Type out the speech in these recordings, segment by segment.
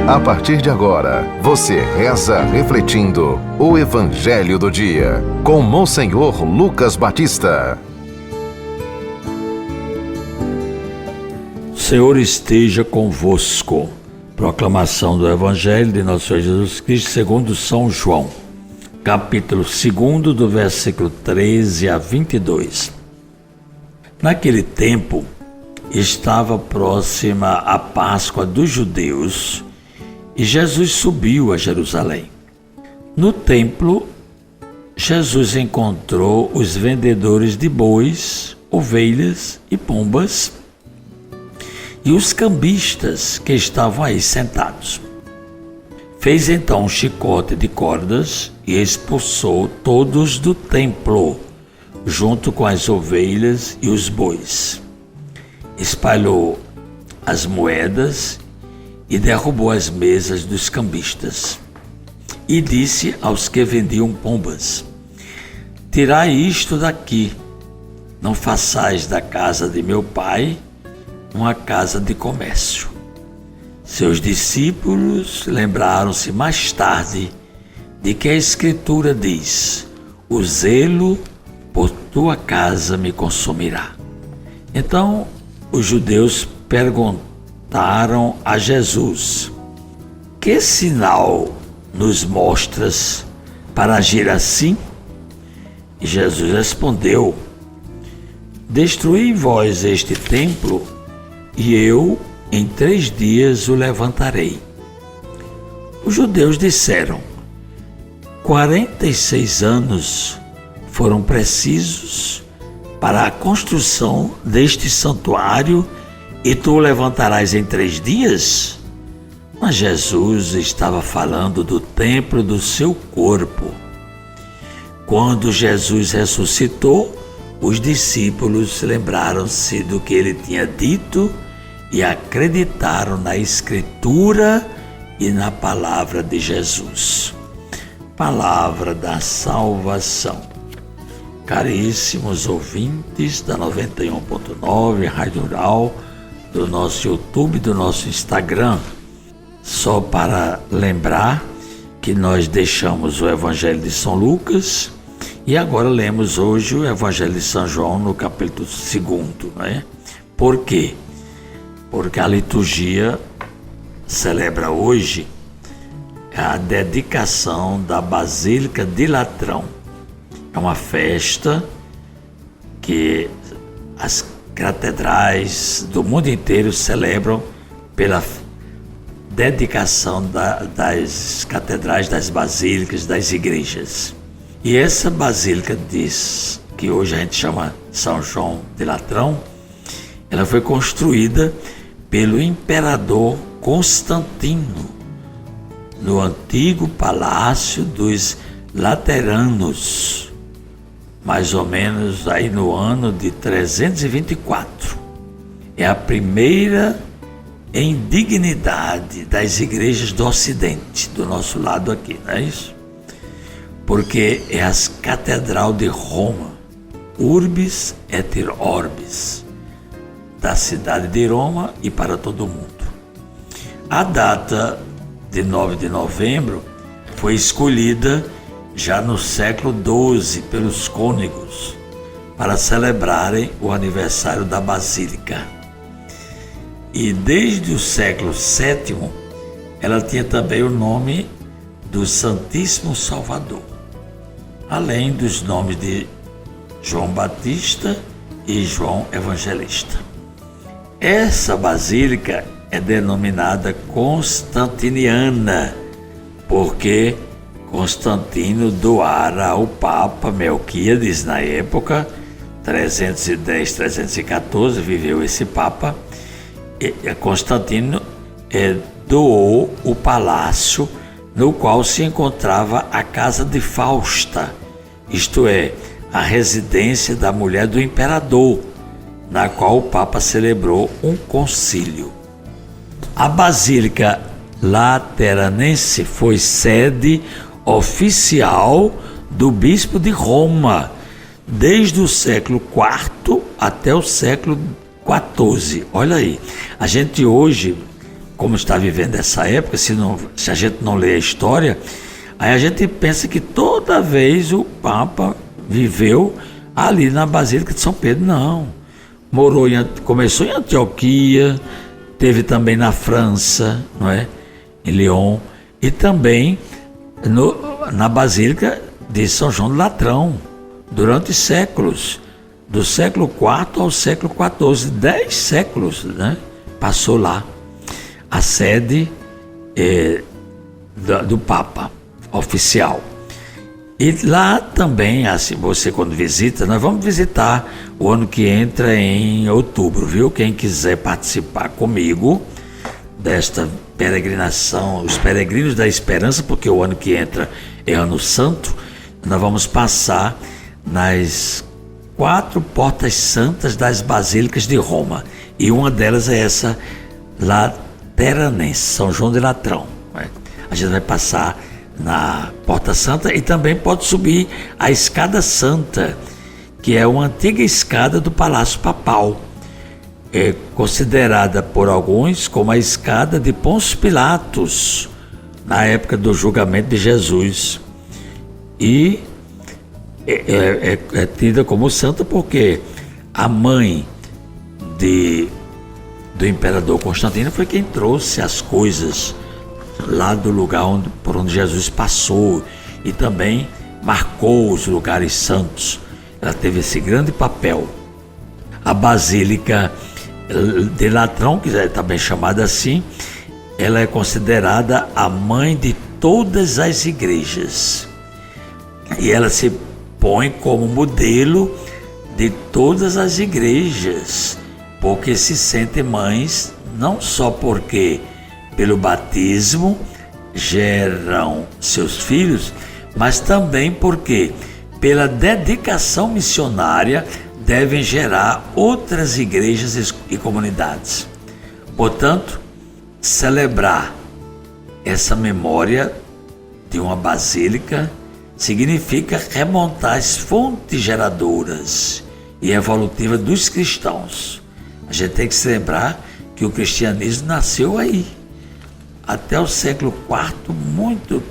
A partir de agora, você reza refletindo o Evangelho do Dia, com Monsenhor Lucas Batista. O Senhor esteja convosco. Proclamação do Evangelho de Nosso Senhor Jesus Cristo segundo São João, capítulo 2, do versículo 13 a 22. Naquele tempo, estava próxima a Páscoa dos judeus e Jesus subiu a Jerusalém. No templo, Jesus encontrou os vendedores de bois, ovelhas e pombas e os cambistas que estavam aí sentados. Fez então um chicote de cordas e expulsou todos do templo, junto com as ovelhas e os bois. Espalhou as moedas e derrubou as mesas dos cambistas. E disse aos que vendiam pombas: tirai isto daqui, não façais da casa de meu pai uma casa de comércio. Seus discípulos lembraram-se mais tarde de que a Escritura diz: o zelo por tua casa me consumirá. Então os judeus perguntaram a Jesus: que sinal nos mostras para agir assim? E Jesus respondeu: destruí vós este templo, e eu em 3 dias o levantarei. Os judeus disseram: 46 anos foram precisos para a construção deste santuário e tu o levantarás em 3 dias? Mas Jesus estava falando do templo do seu corpo. Quando Jesus ressuscitou, os discípulos lembraram-se do que ele tinha dito e acreditaram na Escritura e na palavra de Jesus. Palavra da salvação. Caríssimos ouvintes da 91.9, Rádio Rural, do nosso YouTube, do nosso Instagram, só para lembrar que nós deixamos o Evangelho de São Lucas e agora lemos hoje o Evangelho de São João no capítulo 2, né? Por quê? Porque a liturgia celebra hoje a dedicação da Basílica de Latrão. É uma festa que as catedrais do mundo inteiro celebram pela dedicação das catedrais, das basílicas, das igrejas. E essa basílica diz que hoje a gente chama São João de Latrão, ela foi construída pelo imperador Constantino no antigo palácio dos Lateranos, mais ou menos aí no ano de 324. É a primeira em dignidade das igrejas do Ocidente, do nosso lado aqui, não é isso? Porque é a Catedral de Roma, Urbis et Orbis, da cidade de Roma e para todo o mundo. A data de 9 de novembro foi escolhida já no século XII pelos cônegos para celebrarem o aniversário da Basílica. E desde o século VII ela tinha também o nome do Santíssimo Salvador, além dos nomes de João Batista e João Evangelista. Essa basílica é denominada Constantiniana, porque Constantino doara ao Papa Melquíades, na época, 310-314, viveu esse Papa, e Constantino doou o palácio no qual se encontrava a casa de Fausta, isto é, a residência da mulher do imperador, na qual o Papa celebrou um concílio. A Basílica Lateranense foi sede oficial do bispo de Roma, desde o século IV até o século XIV. Olha aí, a gente hoje como está vivendo essa época, se a gente não lê a história, aí a gente pensa que toda vez o Papa viveu ali na Basílica de São Pedro. Não. Começou em Antioquia, teve também na França, não é? Em Lyon, e também na Basílica de São João do Latrão, durante séculos, do século IV ao século XIV, 10 séculos, né? Passou lá a sede do Papa oficial. E lá também, assim, você quando visita, nós vamos visitar o ano que entra em outubro, viu? Quem quiser participar comigo desta peregrinação, os peregrinos da esperança, porque o ano que entra é ano santo, nós vamos passar nas 4 portas santas das basílicas de Roma, e uma delas é essa lateranense, São João de Latrão, né? A gente vai passar na Porta Santa e também pode subir a Escada Santa, que é uma antiga escada do Palácio Papal, considerada por alguns como a escada de Pôncio Pilatos na época do julgamento de Jesus, e é tida como santa porque a mãe do imperador Constantino foi quem trouxe as coisas lá do lugar por onde Jesus passou, e também marcou os lugares santos. Ela teve esse grande papel. A Basílica de Latrão, que é também chamada assim, ela é considerada a mãe de todas as igrejas, e ela se põe como modelo de todas as igrejas, porque se sentem mães, não só porque pelo batismo geram seus filhos, mas também porque pela dedicação missionária devem gerar outras igrejas e comunidades. Portanto, celebrar essa memória de uma basílica significa remontar as fontes geradoras e evolutivas dos cristãos. A gente tem que se lembrar que o cristianismo nasceu aí. Até o século IV, muito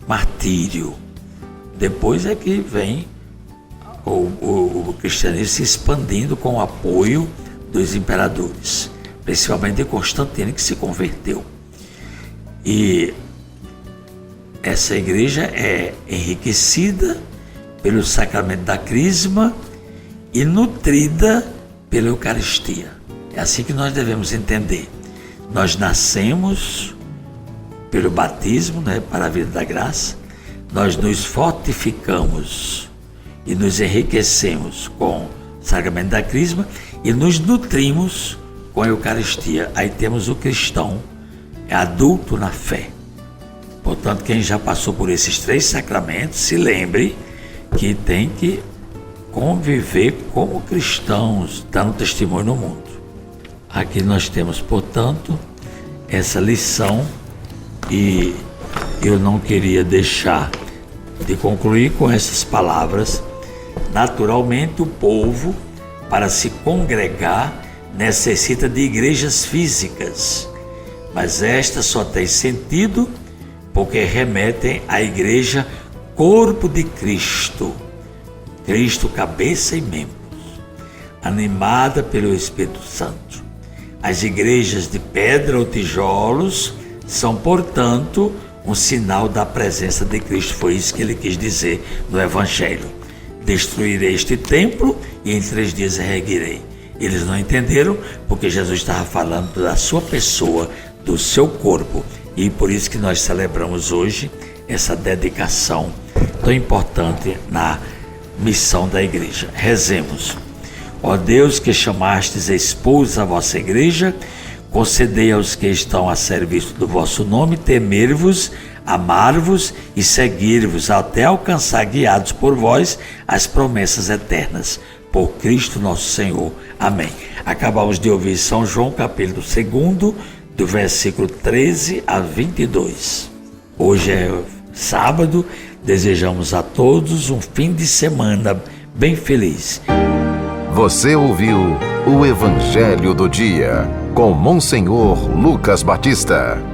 martírio. Depois é que vem o cristianismo se expandindo com o apoio dos imperadores, principalmente de Constantino, que se converteu. E essa igreja é enriquecida pelo sacramento da crisma e nutrida pela Eucaristia. É assim que nós devemos entender. Nós nascemos pelo batismo, né, para a vida da graça, nós nos fortificamos e nos enriquecemos com o sacramento da crisma e nos nutrimos com a Eucaristia. Aí temos o cristão, adulto na fé. Portanto, quem já passou por esses 3 sacramentos, se lembre que tem que conviver como cristãos, dando testemunho no mundo. Aqui nós temos, portanto, essa lição, e eu não queria deixar de concluir com essas palavras. Naturalmente, o povo, para se congregar, necessita de igrejas físicas, mas esta só tem sentido porque remetem à igreja corpo de Cristo, Cristo cabeça e membros, animada pelo Espírito Santo. As igrejas de pedra ou tijolos são, portanto, um sinal da presença de Cristo. Foi isso que ele quis dizer no Evangelho. Destruirei este templo e em 3 dias erguerei. Eles não entenderam porque Jesus estava falando da sua pessoa, do seu corpo. E por isso que nós celebramos hoje essa dedicação tão importante na missão da igreja. Rezemos. Ó Deus, que chamastes esposa a vossa igreja, concedei aos que estão a serviço do vosso nome temer-vos, amar-vos e seguir-vos até alcançar, guiados por vós, as promessas eternas. Por Cristo nosso Senhor. Amém. Acabamos de ouvir São João, capítulo 2, do versículo 13 a 22. Hoje é sábado, desejamos a todos um fim de semana bem feliz. Você ouviu o Evangelho do Dia. com Monsenhor Lucas Batista.